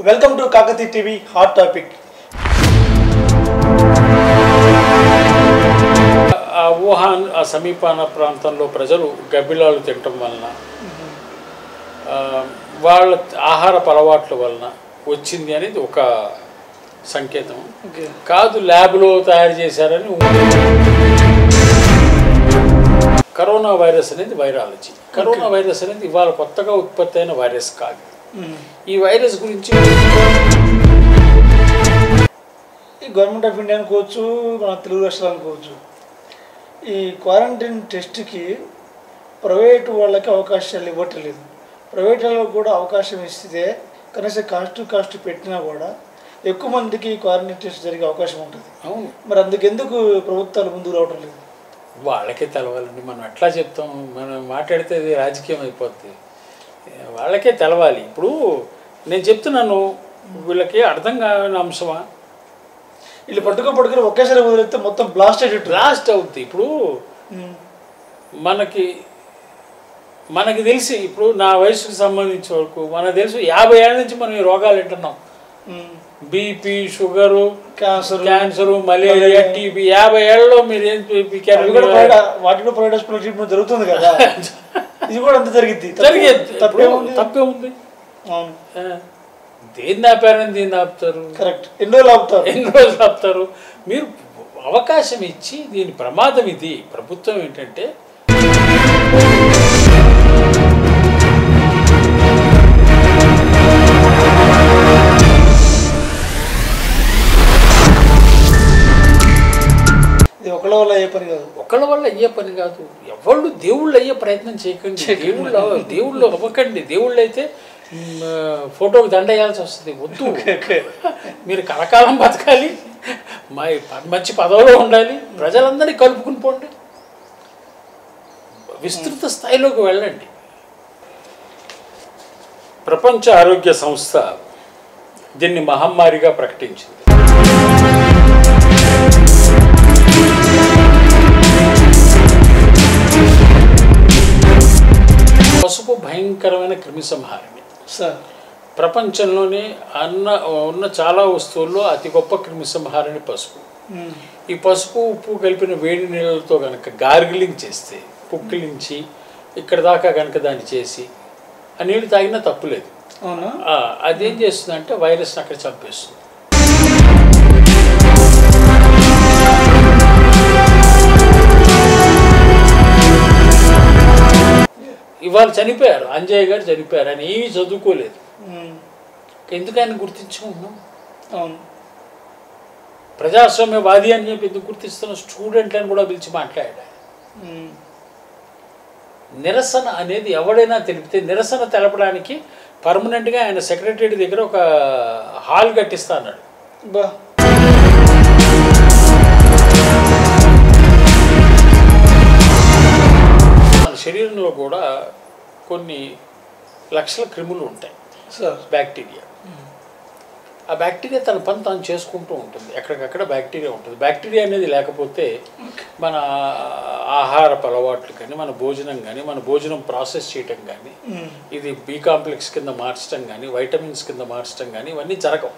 Welcome to Kakati TV hot topic. Wuhan ఆ సమీపాన ప్రాంతంలో ప్రజలు గబ్బిలాలు తినటం వలన వాళ్ళ ఆహారపు అలవాట్ల వలన వచ్చింది అనేది ఒక సంకేతం కాదు. ల్యాబ్లో తయారు చేశారని. కరోనా వైరస్ అనేది వైరాలజీ. కరోనా వైరస్ అనేది ఇవాళ కొత్తగా ఉత్పత్తి అయిన వైరస్ కాదు. ఈ వైరస్ గురించి ఈ గవర్నమెంట్ ఆఫ్ ఇండియా అనుకోవచ్చు, మన తెలుగు రాష్ట్రాలు అనుకోవచ్చు, ఈ క్వారంటైన్ టెస్ట్కి ప్రైవేటు వాళ్ళకి అవకాశాలు ఇవ్వట్లేదు. ప్రైవేట్ వాళ్ళకి కూడా అవకాశం ఇస్తే కనీసం కాస్ట్ పెట్టినా కూడా ఎక్కువ మందికి క్వారంటైన్ టెస్ట్ జరిగే అవకాశం ఉంటుంది. అవును, మరి అందుకెందుకు ప్రభుత్వాలు ముందుకు రావడం లేదు? వాళ్ళకే తెలవాలండి. మనం ఎట్లా చెప్తాం? మనం మాట్లాడితే అది రాజకీయం అయిపోద్ది. వాళ్ళకే తెలవాలి. ఇప్పుడు నేను చెప్తున్నాను, వీళ్ళకి అర్థం కాని అంశమా? వీళ్ళు పట్టుకొని ఒకేసారి వదిలేస్తే మొత్తం బ్లాస్ట్ అవుతుంది. ఇప్పుడు మనకి తెలిసి, ఇప్పుడు నా వయసుకు సంబంధించిన వరకు మనకు తెలుసు 50 ఏళ్ళ నుంచి మనం ఈ రోగాలు వింటున్నాం. BP, sugar, cancer, malaria, TB. 50 ఏళ్ళలో మీరు ఏం వాటిలో ప్రైవేట్ హాస్పిటల్ ట్రీట్మెంట్ జరుగుతుంది కదా, ఇది కూడా అంత జరిగేది. తప్పే ఉంది. దేన్ని ఆపారని దీన్ని ఆపుతారు? కరెక్ట్. ఎన్ని రోజులు ఆపుతారు? మీరు అవకాశం ఇచ్చి దీని ప్రమాదం ఇది. ప్రభుత్వం ఏంటంటే ఒకళ్ళ వల్ల అయ్యే పని కాదు. ఎవళ్ళు దేవుళ్ళు అయ్యే ప్రయత్నం చేయకండి. దేవుళ్ళు అవ్వకండి. దేవుళ్ళు అయితే ఫోటోకి దండ వేయాల్సి వస్తుంది. వద్దు. మీరు కలకాలం బతకాలి, మంచి పదవిలో ఉండాలి, ప్రజలందరినీ కలుపుకుని పోండి, విస్తృత స్థాయిలోకి వెళ్ళండి. ప్రపంచ ఆరోగ్య సంస్థ దీన్ని మహమ్మారిగా ప్రకటించింది. పసుపు భయంకరమైన క్రిమి సంహారమే. ప్రపంచంలోనే ఉన్న చాలా వస్తువుల్లో అతి గొప్ప క్రిమి సంహారణ పసుపు. ఈ పసుపు ఉప్పు కలిపిన వేడి నీళ్ళతో కనుక గార్గిలింగ్ చేస్తే, పుక్కిలించి ఇక్కడ దాకా కనుక దాన్ని చేసి ఆ నీళ్ళు తాగినా తప్పులేదు. అదేం చేస్తుందంటే వైరస్ని అక్కడ చంపేస్తుంది. ఇవాళ చనిపోయారు, అంజయ్య గారు చనిపోయారు. ఆయన ఏమీ చదువుకోలేదు. ఎందుకు ఆయన గుర్తించుకుంటున్నాం? అవును, ప్రజాస్వామ్యవాది అని చెప్పి ఎందుకు గుర్తిస్తున్నాం? స్టూడెంట్లను కూడా పిలిచి మాట్లాడాడు. నిరసన అనేది ఎవడైనా తెలిపితే, నిరసన తెలపడానికి పర్మనెంట్గా ఆయన సెక్రటరీ దగ్గర ఒక హాల్ కట్టిస్తా అన్నాడు. మన శరీరంలో కూడా కొన్ని లక్షల క్రిములు ఉంటాయి, బ్యాక్టీరియా. ఆ బ్యాక్టీరియా తన పని తాను చేసుకుంటూ ఉంటుంది. ఎక్కడికక్కడ బ్యాక్టీరియా ఉంటుంది. బ్యాక్టీరియా అనేది లేకపోతే మన ఆహారపు అలవాట్లు కానీ, మన భోజనం కానీ, మన భోజనం ప్రాసెస్ చేయటం కానీ, ఇది బి కాంప్లెక్స్ కింద మార్చడం కానీ, వైటమిన్స్ కింద మార్చడం కానీ, ఇవన్నీ జరగవు.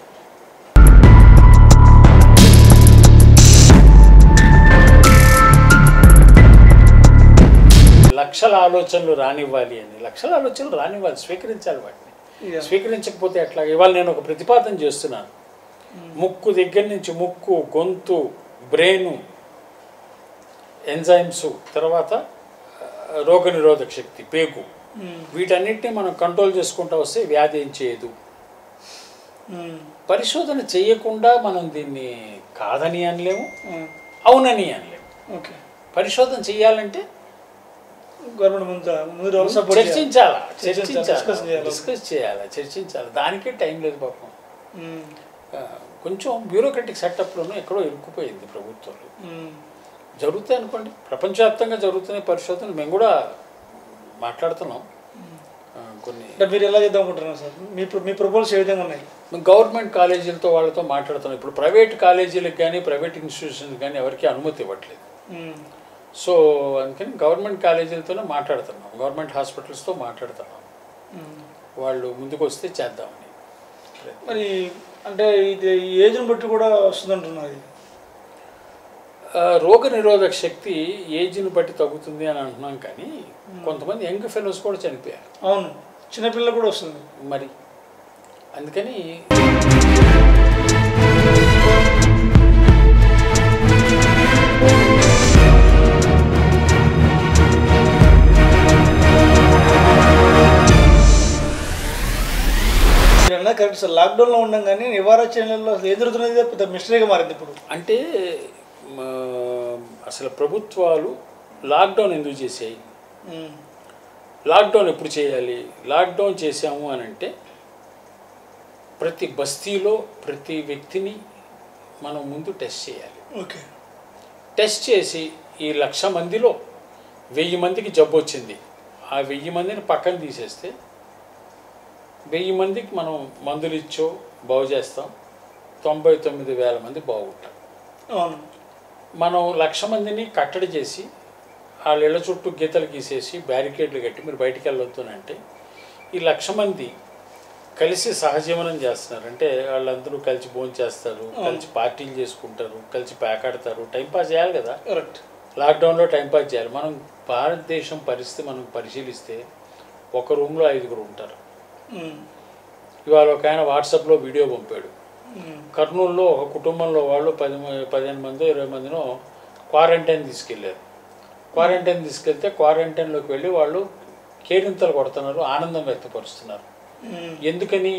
లక్షల ఆలోచనలు రానివ్వాలి అని, లక్షల ఆలోచనలు రానివ్వాలి, స్వీకరించాలి. వాటిని స్వీకరించకపోతే ఎట్లా? ఇవాళ నేను ఒక ప్రతిపాదన చేస్తున్నాను. ముక్కు దగ్గర నుంచి ముక్కు, గొంతు, బ్రెయిన్, ఎంజైమ్స్, తర్వాత రోగనిరోధక శక్తి, పేగు, వీటన్నిటిని మనం కంట్రోల్ చేసుకుంటూ వస్తే వ్యాధి ఏం చేయదు. పరిశోధన చేయకుండా మనం దీన్ని కాదని అనలేము, అవునని అనలేము. పరిశోధన చేయాలంటే చర్చించాలి. దానికే టైం లేదు పాపం. కొంచెం బ్యూరోక్రటిక్ సెటప్లోనూ ఎక్కడో ఇరుక్కుపోయింది ప్రభుత్వాలు. జరుగుతాయి అనుకోండి, ప్రపంచవ్యాప్తంగా జరుగుతున్నాయి పరిశోధనలు. మేము కూడా మాట్లాడుతున్నాం కొన్ని. మీరు ఎలా చేద్దాం అనుకుంటున్నారు సార్? మీ ప్రపోజల్స్ ఏ విధంగా ఉన్నాయి? గవర్నమెంట్ కాలేజీలతో వాళ్ళతో మాట్లాడుతున్నాం. ఇప్పుడు ప్రైవేట్ కాలేజీలకు కానీ, ప్రైవేట్ ఇన్స్టిట్యూషన్కి కానీ ఎవరికి అనుమతి ఇవ్వట్లేదు. సో అందుకని గవర్నమెంట్ కాలేజీలతోనే మాట్లాడుతున్నాం, గవర్నమెంట్ హాస్పిటల్స్తో మాట్లాడుతున్నాం. వాళ్ళు ముందుకు వస్తే చేద్దామని. మరి అంటే ఇది ఏజ్ని బట్టి కూడా వస్తుందంటున్నది. రోగ నిరోధక శక్తి ఏజ్ని బట్టి తగ్గుతుంది అని అంటున్నాం, కానీ కొంతమంది యంగ్ ఫెలోస్ కూడా చనిపోయారు. అవును, చిన్నపిల్లలు కూడా వస్తుంది. మరి అందుకని కరెక్ట్ సార్. లాక్డౌన్లో ఉన్నాం కానీ నివారణ చర్యలలో అసలు ఎదురుతున్నది పెద్ద మిస్టరీగా మారింది ఇప్పుడు. అంటే అసలు ప్రభుత్వాలు లాక్డౌన్ ఎందుకు చేసాయి, లాక్డౌన్ ఎప్పుడు చేయాలి, లాక్డౌన్ చేసాము అని అంటే ప్రతి బస్తీలో ప్రతి వ్యక్తిని మనం ముందు టెస్ట్ చేయాలి. ఓకే, టెస్ట్ చేసి ఈ 1,00,000 మందిలో 1000 మందికి జబ్బు వచ్చింది, ఆ 1000 మందిని పక్కన తీసేస్తే 1000 మందికి మనం మందులు ఇచ్చో బాగు చేస్తాం, 99,000 మంది బాగుంటారు. అవును, మనం 1,00,000 మందిని కట్టడి చేసి వాళ్ళ ఇళ్ళ చుట్టూ గీతలు గీసేసి బ్యారికేడ్లు కట్టి మీరు బయటికి వెళ్ళొద్దు అంటే ఈ 1,00,000 మంది కలిసి సహజీవనం చేస్తున్నారు. అంటే వాళ్ళందరూ కలిసి భోజనం చేస్తారు, కలిసి పార్టీలు చేసుకుంటారు, కలిసి పేకాడతారు, టైంపాస్ చేయాలి కదా. కరెక్ట్, లాక్డౌన్లో టైంపాస్ చేయాలి. మనం భారతదేశం పరిస్థితి మనం పరిశీలిస్తే ఒక రూమ్లో 5గురు ఉంటారు. ఇవాళ ఒక ఆయన వాట్సాప్లో వీడియో పంపాడు, కర్నూలులో ఒక కుటుంబంలో వాళ్ళు 15 మందో 20 మందినో క్వారంటైన్ తీసుకెళ్ళారు. క్వారంటైన్ తీసుకెళ్తే క్వారంటైన్లోకి వెళ్ళి వాళ్ళు కేరింతలు కొడుతున్నారు, ఆనందం వ్యక్తపరుస్తున్నారు. ఎందుకని?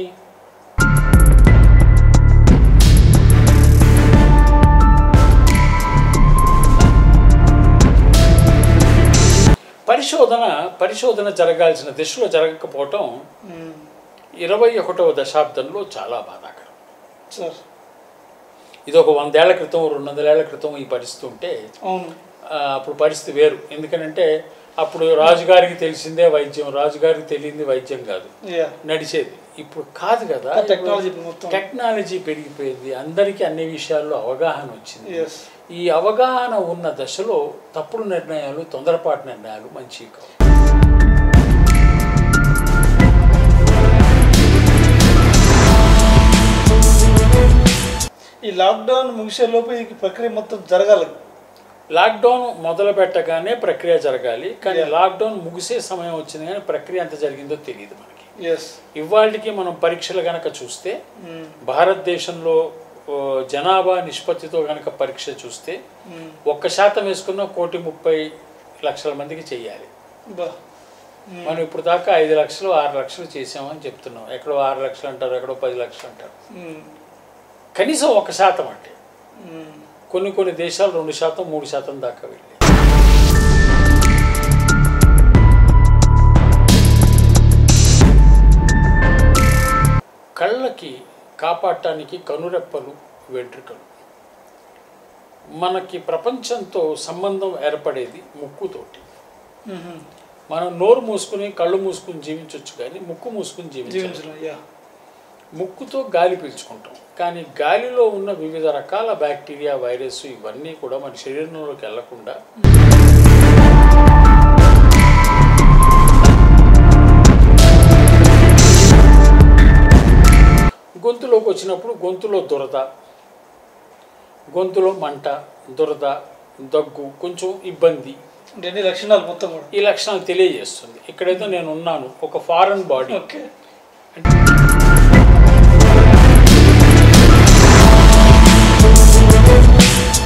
పరిశోధన జరగాల్సిన దిశలో జరగకపోవటం 21వ దశాబ్దంలో చాలా బాధాకరం సార్. ఇది ఒక 100 ఏళ్ల క్రితం 200 ఏళ్ల క్రితం ఈ పరిస్థితి ఉంటే అప్పుడు పరిస్థితి వేరు. ఎందుకనంటే అప్పుడు రాజుగారికి తెలిసిందే వైద్యం, రాజుగారికి తెలియంది వైద్యం కాదు నడిచేది. ఇప్పుడు కాదు కదా, టెక్నాలజీ పెరిగిపోయింది, అందరికీ అన్ని విషయాల్లో అవగాహన వచ్చింది. ఈ అవగాహన ఉన్న దశలో తప్పుడు నిర్ణయాలు, తొందరపాటు నిర్ణయాలు మంచివి కావు. ఈ లాక్డౌన్ ముగిసేలోపు ఈ ప్రక్రియ మొత్తం జరగాలి. లాక్డౌన్ మొదలు పెట్టగానే ప్రక్రియ జరగాలి, కానీ లాక్డౌన్ ముగిసే సమయం వచ్చింది కానీ ప్రక్రియ ఎంత జరిగిందో తెలియదు మనకి. ఇవాళకి మనం పరీక్షలు కనుక చూస్తే భారతదేశంలో జనాభా నిష్పత్తితో కనుక పరీక్ష చూస్తే 1% వేసుకున్న 1,30,00,000 మందికి చెయ్యాలి. మనం ఇప్పుడు దాకా 5 లక్షలు 6 లక్షలు చేసామని చెప్తున్నాం. ఎక్కడో 6 లక్షలు అంటారు, ఎక్కడో 10 లక్షలు అంటారు. కనీసం 1% అంటే కొన్ని దేశాలు 2%, 3% దాకా వెళ్ళి. కళ్ళకి కాపాడటానికి కనురెప్పలు, వెంట్రుకలు. మనకి ప్రపంచంతో సంబంధం ఏర్పడేది ముక్కుతోటి. మనం నోరు మూసుకుని కళ్ళు మూసుకుని జీవించవచ్చు, కానీ ముక్కు మూసుకుని జీవించాలి. ముక్కుతో గాలి పీల్చుకుంటాం, కానీ గాలిలో ఉన్న వివిధ రకాల బ్యాక్టీరియా, వైరస్ ఇవన్నీ కూడా మన శరీరంలోకి వెళ్లకుండా గొంతులోకి వచ్చినప్పుడు గొంతులో దురద, గొంతులో మంట, దురద, దగ్గు, కొంచెం ఇబ్బంది, లక్షణాలు మొత్తం ఈ లక్షణాలు తెలియజేస్తుంది. ఇక్కడైతే నేను ఉన్నాను, ఒక ఫారెన్ బాడీ.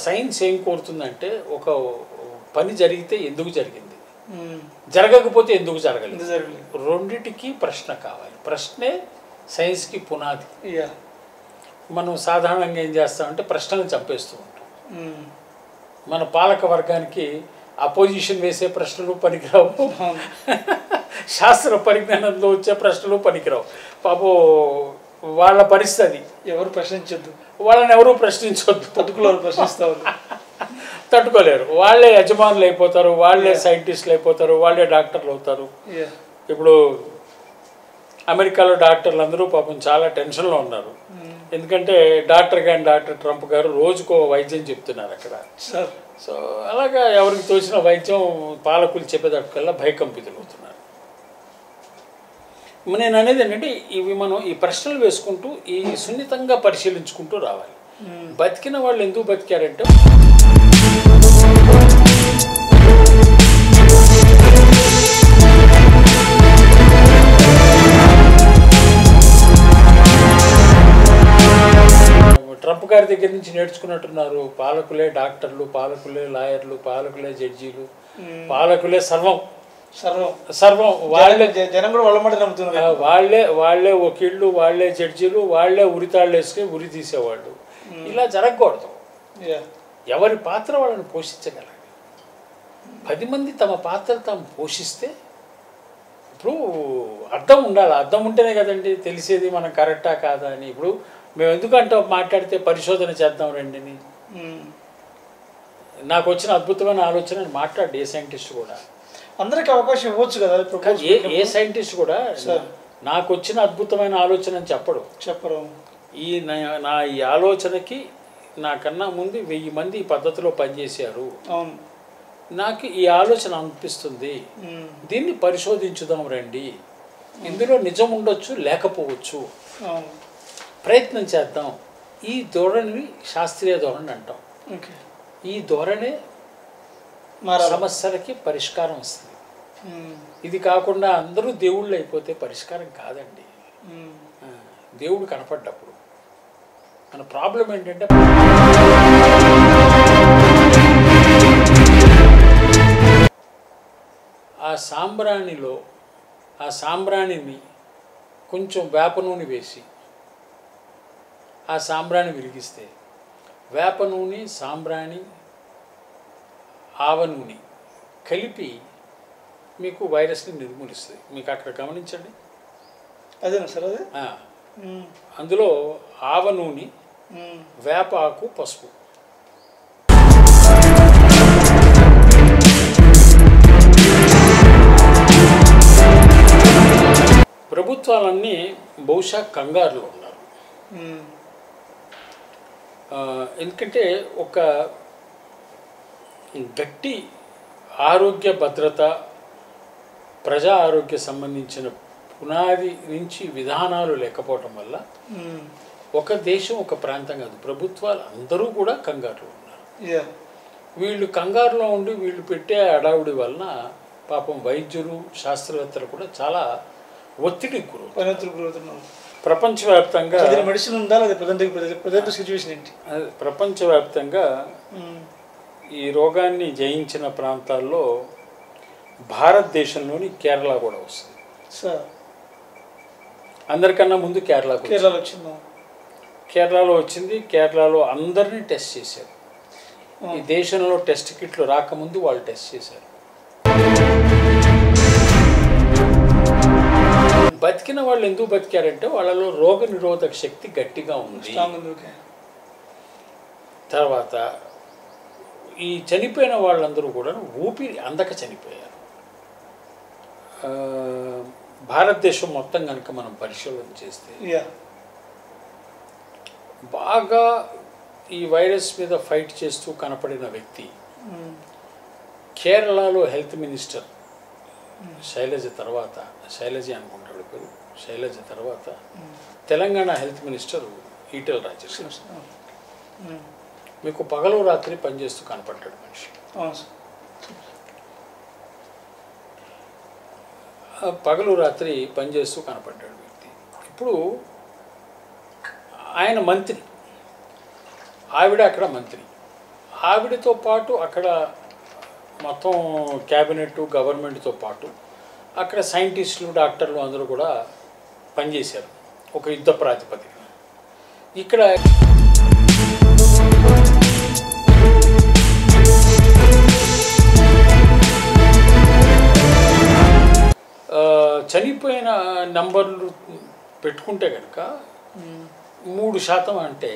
సైన్స్ ఏం కోరుతుందంటే ఒక పని జరిగితే ఎందుకు జరిగింది, జరగకపోతే ఎందుకు జరగలేదు, రెండిటికి ప్రశ్న కావాలి. ప్రశ్నే సైన్స్కి పునాది. మనం సాధారణంగా ఏం చేస్తామంటే ప్రశ్నలు చంపేస్తూ ఉంటాం. మన పాలక వర్గానికి అపోజిషన్ వేసే ప్రశ్నలు పనికిరావు, శాస్త్ర పరిజ్ఞానంలో వచ్చే ప్రశ్నలు పనికిరావు. పాపం వాళ్ళ పరిస్థితి ఎవరు ప్రశ్నించొద్దు, వాళ్ళని ఎవరు ప్రశ్నించొద్దు, తట్టుకోలేరు. వాళ్ళే యజమానులు అయిపోతారు, వాళ్ళే సైంటిస్టులు అయిపోతారు, వాళ్ళే డాక్టర్లు అవుతారు. ఇప్పుడు అమెరికాలో డాక్టర్లు అందరూ పాపం చాలా టెన్షన్లో ఉన్నారు. ఎందుకంటే డాక్టర్ ట్రంప్ గారు రోజుకో వైద్యం చెప్తున్నారు అక్కడ. సో అలాగా ఎవరికి తోచిన వైద్యం పాలకులు చెప్పేటట్టుకల్లా భయకంపితులు అవుతున్నారు. నేను అనేది ఏంటంటే ఇవి మనం ఈ ప్రశ్నలు వేసుకుంటూ ఈ సున్నితంగా పరిశీలించుకుంటూ రావాలి. బతికిన వాళ్ళు ఎందుకు బతికారంటే ట్రంప్ గారి దగ్గర నుంచి నేర్చుకున్నట్టున్నారు. పాలకులే డాక్టర్లు, పాలకులే లాయర్లు, పాలకులే జడ్జీలు, పాలకులే సర్వం సర్వం సర్వం వాళ్ళే. జనం కూడా వాళ్ళ మాట నమ్ముతున్నారు. వాళ్ళే వకీళ్ళు, వాళ్ళే జడ్జీలు, వాళ్ళే ఉరితాళ్ళు వేసుకుని ఉరి తీసేవాళ్ళు. ఇలా జరగకూడదు. ఎవరి పాత్ర వాళ్ళని పోషించగలగాలి. 10 మంది తమ పాత్ర తాము పోషిస్తే ఇప్పుడు అర్థం ఉండాలి. అర్థం ఉంటేనే కదండి తెలిసేది మనం కరెక్టా కాదా అని. ఇప్పుడు మేము ఎందుకంటే మాట్లాడితే పరిశోధన చేద్దాం రండిని, నాకు వచ్చిన అద్భుతమైన ఆలోచన మాట్లాడు. ఏ సైంటిస్ట్ కూడా అందరికీ అవకాశం ఇవ్వచ్చు కదా. ఏ సైంటిస్ట్ కూడా నాకు వచ్చిన అద్భుతమైన ఆలోచన అని చెప్పరు. నా ఈ ఆలోచనకి నాకన్నా ముందు 1000 మంది ఈ పద్ధతిలో పనిచేశారు, నాకు ఈ ఆలోచన అనిపిస్తుంది, దీన్ని పరిశోధించుదాం రండి, ఇందులో నిజం ఉండొచ్చు లేకపోవచ్చు, ప్రయత్నం చేద్దాం. ఈ ధోరణి శాస్త్రీయ ధోరణి అంటాం. ఈ ధోరణే సమస్యలకి పరిష్కారం వస్తుంది. ఇది కాకుండా అందరూ దేవుళ్ళు అయిపోతే పరిష్కారం కాదండి. దేవుడు కనపడ్డప్పుడు మన ప్రాబ్లం ఏంటంటే ఆ సాంబ్రాణిని కొంచెం వేప నూనె వేసి ఆ సాంబ్రాణి వెలిగిస్తే వేప నూనె, సాంబ్రాణి, ఆవ నూనె కలిపి మీకు వైరస్ని నిర్మూలిస్తుంది. మీకు అక్కడ గమనించండి. అదేనా సార్? అదే అందులో ఆవ నూనె, వేప ఆకు, పసుపు. ప్రభుత్వాలన్నీ బహుశా కంగారులో ఉన్నారు. ఎందుకంటే ఒక గట్టి ఆరోగ్య భద్రత, ప్రజా ఆరోగ్య సంబంధించిన పునాది నుంచి విధానాలు లేకపోవటం వల్ల ఒక దేశం, ఒక ప్రాంతం కాదు, ప్రభుత్వాలు అందరూ కూడా కంగారులో ఉన్నారు. వీళ్ళు కంగారులో ఉండి వీళ్ళు పెట్టే అడావుడి వలన పాపం వైద్యులు, శాస్త్రవేత్తలు కూడా చాలా ఒత్తిడికి గురవుతున్నారు. ప్రపంచవ్యాప్తంగా మెడిసిన్ ఉందా లేదా? ప్రజెంట్ సిచ్యువేషన్ ఏంటి? ప్రపంచవ్యాప్తంగా ఈ రోగాన్ని జయించిన ప్రాంతాల్లో భారతదేశంలోని కేరళ కూడా వస్తుంది సార్. అందరికన్నా ముందు కేరళలో వచ్చింది. కేరళలో వచ్చింది. కేరళలో అందరినీ టెస్ట్ చేశారు. ఈ దేశంలో టెస్ట్ కిట్లు రాకముందు వాళ్ళు టెస్ట్ చేశారు. బతికిన వాళ్ళు ఎందుకు బతికారంటే వాళ్ళలో రోగ నిరోధక శక్తి గట్టిగా ఉంది. తర్వాత ఈ చనిపోయిన వాళ్ళందరూ కూడా ఊపిరి అందక చనిపోయారు. భారతదేశం మొత్తం కనుక మనం పరిశీలన చేస్తే బాగా ఈ వైరస్ మీద ఫైట్ చేస్తూ కనపడిన వ్యక్తి కేరళలో హెల్త్ మినిస్టర్ శైలజ తర్వాత, శైలజ అనుకుంటాడు పేరు, శైలజ తర్వాత తెలంగాణ హెల్త్ మినిస్టర్ ఈటెల రాజేశ్వర్. మీకు పగలు రాత్రి పనిచేస్తూ కనపడ్డాడు మనిషి. పగలు రాత్రి పనిచేస్తూ కనపడ్డాడు వ్యక్తి. ఇప్పుడు ఆయన మంత్రి, ఆవిడ అక్కడ మంత్రి. ఆవిడతో పాటు అక్కడ మొత్తం క్యాబినెట్, గవర్నమెంట్తో పాటు అక్కడ సైంటిస్టులు, డాక్టర్లు అందరూ కూడా పనిచేశారు ఒక యుద్ధ ప్రాతిపదికన. ఇక్కడ చనిపోయిన నంబర్లు పెట్టుకుంటే కనుక 3% అంటే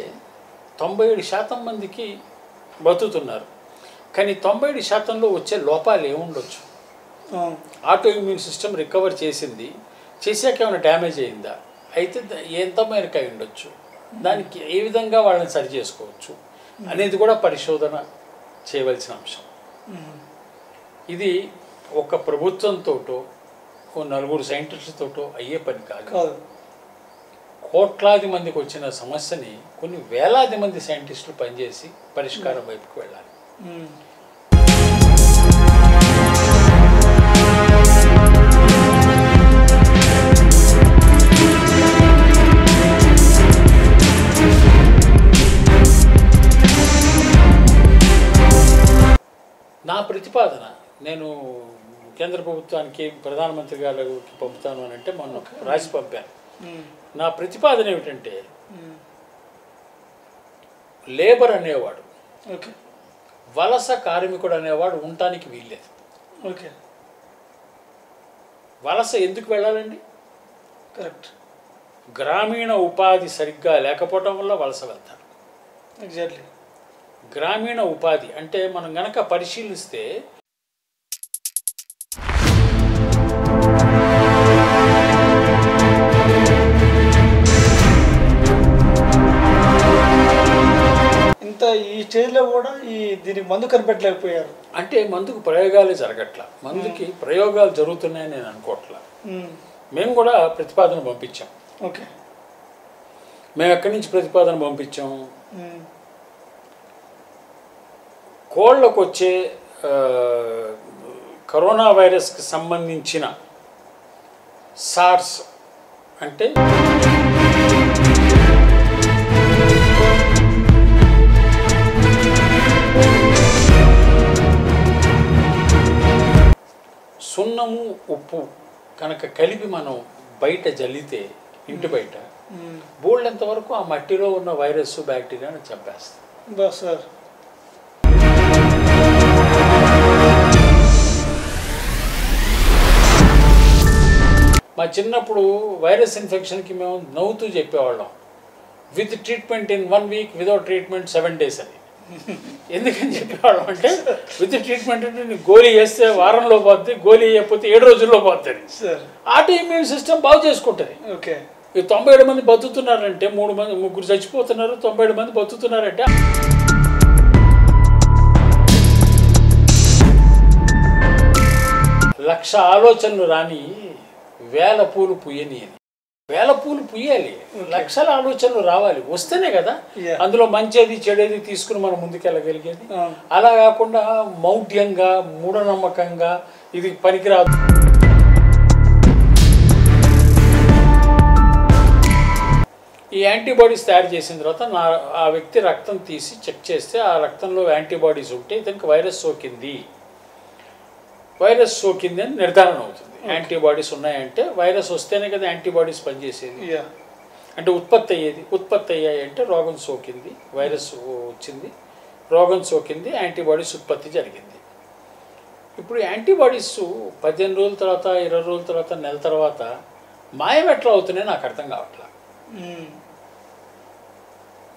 97% మందికి బతుకుతున్నారు. కానీ 97%లో వచ్చే లోపాలు ఏముండొచ్చు? ఆటో ఇమ్యూన్ సిస్టమ్ రికవర్ చేశాక ఏమైనా డ్యామేజ్ అయిందా? అయితే ఎంత మేరకు అయి ఉండొచ్చు, దానికి ఏ విధంగా వాళ్ళని సరి చేసుకోవచ్చు అనేది కూడా పరిశోధన చేయవలసిన అంశం. ఇది ఒక ప్రభుత్వంతో ఓ 4 సైంటిస్టులతో అయ్యే పని కాదు. కాదు. కోట్లాది మందికి వచ్చిన సమస్యని కొన్ని వేలాది మంది సైంటిస్టులు పనిచేసి పరిష్కారం వైపుకి వెళ్ళాలి. నా ప్రతిపాదన నేను కేంద్ర ప్రభుత్వానికి ప్రధానమంత్రి గారికి పంపుతాను అని అంటే మొన్న రాసి పంపాను. నా ప్రతిపాదన ఏమిటంటే లేబర్ అనేవాడు, వలస కార్మికుడు అనేవాడు ఉండటానికి వీల్లేదు. వలస ఎందుకు వెళ్ళాలండి? కరెక్ట్. గ్రామీణ ఉపాధి సరిగ్గా లేకపోవటం వల్ల వలస వెళ్తారు. ఎగ్జాక్ట్లీ. గ్రామీణ ఉపాధి అంటే మనం గనక పరిశీలిస్తే ఇంత ఈ స్టేజ్లో కూడా దీనికి మందు కనిపెట్టలేకపోయారు. అంటే మందుకు ప్రయోగాలే జరగట్లా, మందుకి ప్రయోగాలు జరుగుతున్నాయని నేను అనుకోవట్లా. మేము కూడా ప్రతిపాదన పంపించాం. ఓకే. మేము ఎక్కడి నుంచి ప్రతిపాదన పంపించాం? కోళ్ళకు వచ్చే కరోనా వైరస్కి సంబంధించిన సార్స్ అంటే సున్నము ఉప్పు కనుక కలిపి మనం బయట జల్లితే ఇంటి బయట బోల్డంత వరకు ఆ మట్టిలో ఉన్న వైరస్ బ్యాక్టీరియాను చంపేస్తాం. సార్ మా చిన్నప్పుడు వైరస్ ఇన్ఫెక్షన్కి మేము నవ్వుతూ చెప్పేవాళ్ళం, with treatment in 1 week, without treatment 7 days అని. ఎందుకని చెప్పేవాళ్ళం అంటే విత్ ట్రీట్మెంట్ అంటే నీకు గోళీ వేస్తే వారంలో పోతుంది, గోళీ వేయకపోతే 7 రోజుల్లో పోతుంది. ఆటో ఇమ్యూన్ సిస్టమ్ బాగు చేసుకుంటుంది. ఓకే. ఈ 97 మంది బతుకుతున్నారంటే 3 చచ్చిపోతున్నారు, 97 మంది బతుకుతున్నారంటే లక్ష ఆలోచనలు రాని వేల పూలు పుయ్యని అని. వేల పూలు పుయ్యాలి, లక్షల ఆలోచనలు రావాలి, వస్తేనే కదా అందులో మంచిది చెడేది తీసుకుని మనం ముందుకెళ్ళగలిగేది. అలా కాకుండా మౌఢ్యంగా మూఢనమ్మకంగా ఇది పనికిరాదు. ఈ యాంటీబాడీస్ తయారు చేసిన తర్వాత ఆ వ్యక్తి రక్తం తీసి చెక్ చేస్తే ఆ రక్తంలో యాంటీబాడీస్ ఉంటే ఇతనికి వైరస్ సోకింది అని నిర్ధారణ అవుతుంది. యాంటీబాడీస్ ఉన్నాయంటే వైరస్ వస్తేనే కదా యాంటీబాడీస్ పనిచేసేది, అంటే ఉత్పత్తి అయ్యాయంటే రోగం సోకింది, వైరస్ వచ్చింది, రోగం సోకింది, యాంటీబాడీస్ ఉత్పత్తి జరిగింది. ఇప్పుడు యాంటీబాడీస్ 15 రోజుల తర్వాత, 20 రోజుల తర్వాత, నెల తర్వాత మాయం ఎట్లా అవుతున్నాయి నాకు అర్థం కావట్లా.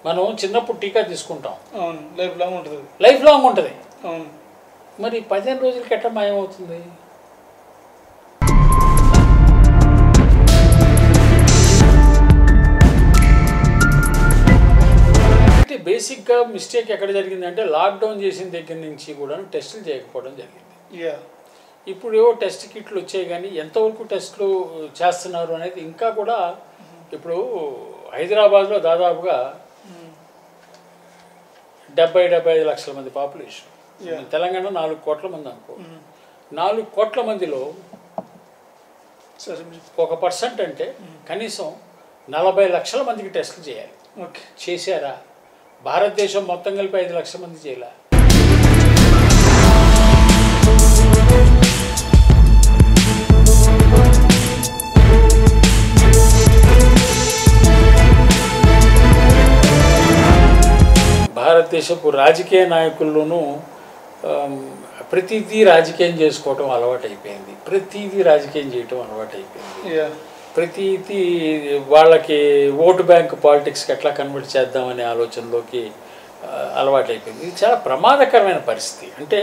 మనం చిన్నప్పుడు టీకా తీసుకుంటాం, లైఫ్ లాంగ్ ఉంటుంది. మరి 15 రోజులకి ఎట్లా మాయం అవుతుంది? బేసిక్గా మిస్టేక్ ఎక్కడ జరిగిందంటే లాక్డౌన్ చేసిన దగ్గర నుంచి కూడా టెస్టులు చేయకపోవడం జరిగింది. ఇప్పుడు ఏవో టెస్ట్ కిట్లు వచ్చాయి కానీ ఎంతవరకు టెస్టులు చేస్తున్నారు అనేది ఇంకా కూడా. ఇప్పుడు హైదరాబాద్లో దాదాపుగా 70-75 లక్షల మంది పాపులేషన్, తెలంగాణ 4 కోట్ల మంది అనుకో. 4 కోట్ల మందిలో 1% అంటే కనీసం 40 లక్షల మందికి టెస్టులు చేయాలి. చేశారా? భారతదేశం మొత్తం కలిపి 5 లక్షల మంది చేయాలి. భారతదేశపు రాజకీయ నాయకుల్లోనూ ప్రతిదీ రాజకీయం చేసుకోవటం అలవాటు అయిపోయింది, ప్రతిదీ రాజకీయం చేయటం అలవాటు అయిపోయింది. ప్రతిదీ వాళ్ళకి ఓటు బ్యాంక్ పాలిటిక్స్కి ఎట్లా కన్వర్ట్ చేద్దామనే ఆలోచనలోకి అలవాటు అయిపోయింది. ఇది చాలా ప్రమాదకరమైన పరిస్థితి. అంటే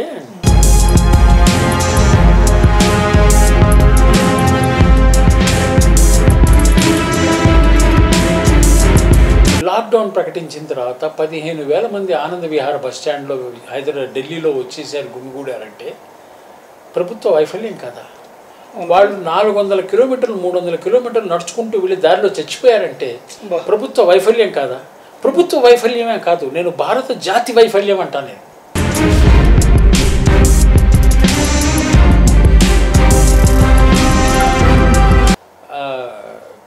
లాక్డౌన్ ప్రకటించిన తర్వాత 15,000 మంది ఆనంద విహార బస్టాండ్లో ఢిల్లీలో వచ్చేసారు, గుమిగూడారంటే ప్రభుత్వ వైఫల్యం కదా. వాళ్ళు 400 కిలోమీటర్లు 300 కిలోమీటర్లు నడుచుకుంటూ వెళ్ళి దారిలో చచ్చిపోయారంటే ప్రభుత్వ వైఫల్యం కాదా? ప్రభుత్వ వైఫల్యమే కాదు, నేను భారత జాతి వైఫల్యం అంటాను నేను.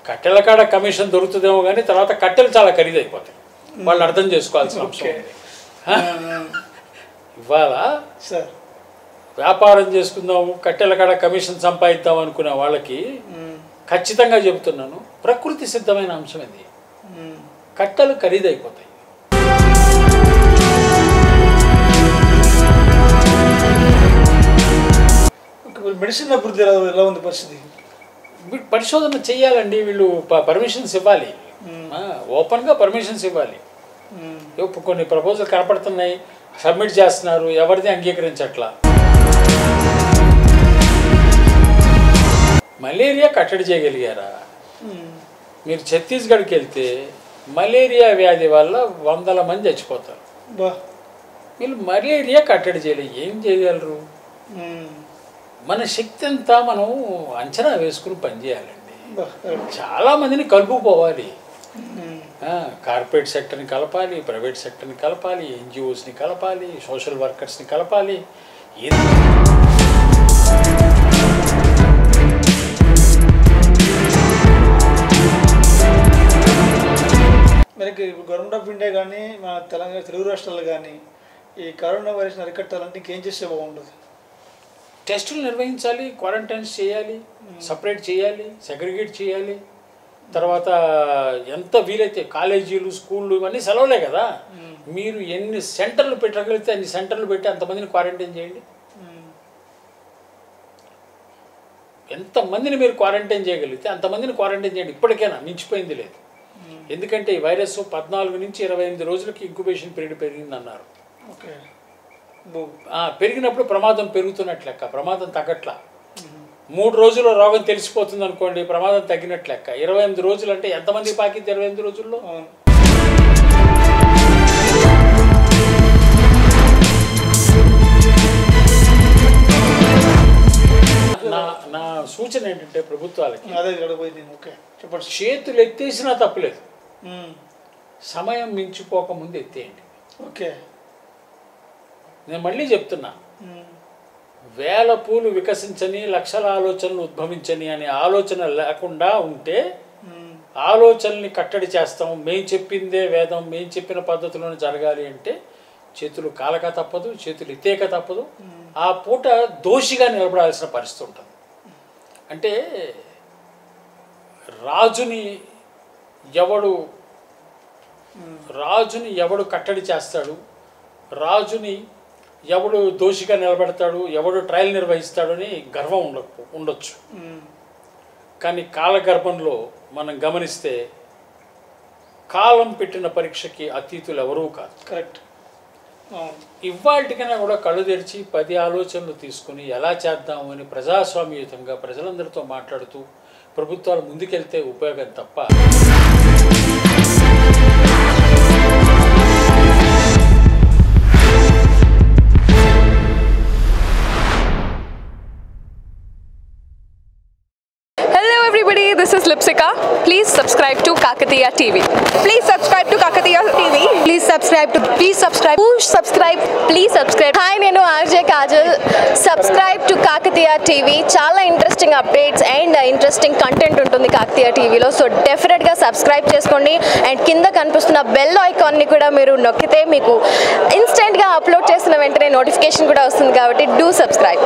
కట్టెల కాడ కమిషన్ దొరుకుతుందేమో కానీ తర్వాత కట్టెలు చాలా ఖరీదైపోతాయి. వాళ్ళు అర్థం చేసుకోవాల్సిన అంశం. ఇవాళ వ్యాపారం చేసుకుందాము, కట్టెల కాడ కమిషన్ సంపాదిద్దాం అనుకునే వాళ్ళకి ఖచ్చితంగా చెబుతున్నాను, ప్రకృతి సిద్ధమైన అంశం ఇది. కట్టెలు ఖరీదైపోతాయి. మెడిసిన్ అభివృద్ధి ఎలా ఉంది పరిస్థితి? పరిశోధన చెయ్యాలండి. వీళ్ళు పర్మిషన్స్ ఇవ్వాలి, ఓపెన్గా పర్మిషన్స్ ఇవ్వాలి. కొన్ని ప్రపోజల్ కనపడుతున్నాయి, సబ్మిట్ చేస్తున్నారు, ఎవరిది అంగీకరించట్లా. మలేరియా కట్టడి చేయగలిగారా? మీరు ఛత్తీస్గఢ్కి వెళ్తే మలేరియా వ్యాధి వల్ల 100 మంది చచ్చిపోతారు. వీళ్ళు మలేరియా కట్టడి చేయలేదు, ఏం చేయగలరు? మన శక్తి అంతా మనం అంచనా వేసుకుని పనిచేయాలండి. చాలామందిని కలుపుకోవాలి. కార్పొరేట్ సెక్టర్ని కలపాలి, ప్రైవేట్ సెక్టర్ని కలపాలి, ఎన్జిఓస్ని కలపాలి, సోషల్ వర్కర్స్ని కలపాలి. మనకి గవర్నమెంట్ ఆఫ్ ఇండియా కానీ మన తెలంగాణ తెలుగు రాష్ట్రాలు కానీ ఈ కరోనా వైరస్ని అరికట్టాలంటే ఇంకేం చేస్తే బాగుంటుంది? టెస్టులు నిర్వహించాలి, క్వారంటైన్స్ చేయాలి, సపరేట్ చేయాలి, సెగ్రిగేట్ చేయాలి. తర్వాత ఎంత వీలైతే కాలేజీలు, స్కూళ్ళు ఇవన్నీ సెలవులే కదా. మీరు ఎన్ని సెంటర్లు పెట్టగలిగితే అన్ని సెంటర్లు పెట్టి అంతమందిని క్వారంటైన్ చేయండి. ఎంతమందిని మీరు క్వారంటైన్ చేయగలిగితే అంతమందిని క్వారంటైన్ చేయండి. ఇప్పటికైనా మించిపోయింది లేదు. ఎందుకంటే ఈ వైరస్ 14 నుంచి 28 రోజులకి ఇంక్యుబేషన్ పీరియడ్ పెరిగిందన్నారు. పెరిగినప్పుడు ప్రమాదం పెరుగుతున్నట్లు లెక్క, ప్రమాదం తగ్గట్లా. 3 రోజుల్లో రోగం తెలిసిపోతుంది అనుకోండి, ప్రమాదం తగ్గినట్లు లెక్క. 28 రోజులు అంటే ఎంతమంది పాకింది 28 రోజుల్లో? నా సూచన ఏంటంటే ప్రభుత్వాలకి చేతులు ఎత్తేసినా తప్పులేదు, సమయం మించిపోకముందు ఎత్తేయండి. నేను మళ్ళీ చెప్తున్నా, వేల పూలు వికసించని లక్షల ఆలోచనలు ఉద్భవించని అనే ఆలోచన లేకుండా ఉంటే ఆలోచనల్ని కట్టడి చేస్తాం. మేము చెప్పిందే వేదం, మేము చెప్పిన పద్ధతిలోనే జరగాలి అంటే చేతులు కాలక తప్పదు, చేతులు ఎత్తేక తప్పదు. ఆ పూట దోషిగా నిలబడాల్సిన పరిస్థితి ఉంటుంది. అంటే రాజుని ఎవడు కట్టడి చేస్తాడు, రాజుని ఎవడు దోషిగా నిలబెడతాడు, ఎవడు ట్రయల్ నిర్వహిస్తాడు అని గర్వం ఉండొచ్చు. కానీ కాలగర్భంలో మనం గమనిస్తే కాలం పెట్టిన పరీక్షకి అతీతులు ఎవరూ కాదు. కరెక్ట్. ఇవాళకైనా కూడా కళ్ళు తెరిచి 10 ఆలోచనలు తీసుకుని ఎలా చేద్దాము అని ప్రజాస్వామ్యయుతంగా ప్రజలందరితో మాట్లాడుతూ ప్రభుత్వాలు ముందుకెళ్తే ఉపయోగం తప్ప This is Lipsika. Please subscribe to Kakatiya TV. Please subscribe to Kakatiya TV. Please subscribe. Push subscribe. Please subscribe. Hi, nenu RJ Kajal. Subscribe to Kakatiya TV. Chala interesting updates and interesting content untundi Kakatiya TV lo. So definitely ga subscribe cheskondi and kinda kanipustunna bell icon ni kuda meeru nokkite meeku instant ga upload chesina ventane notification kuda vastundi kabatti do subscribe.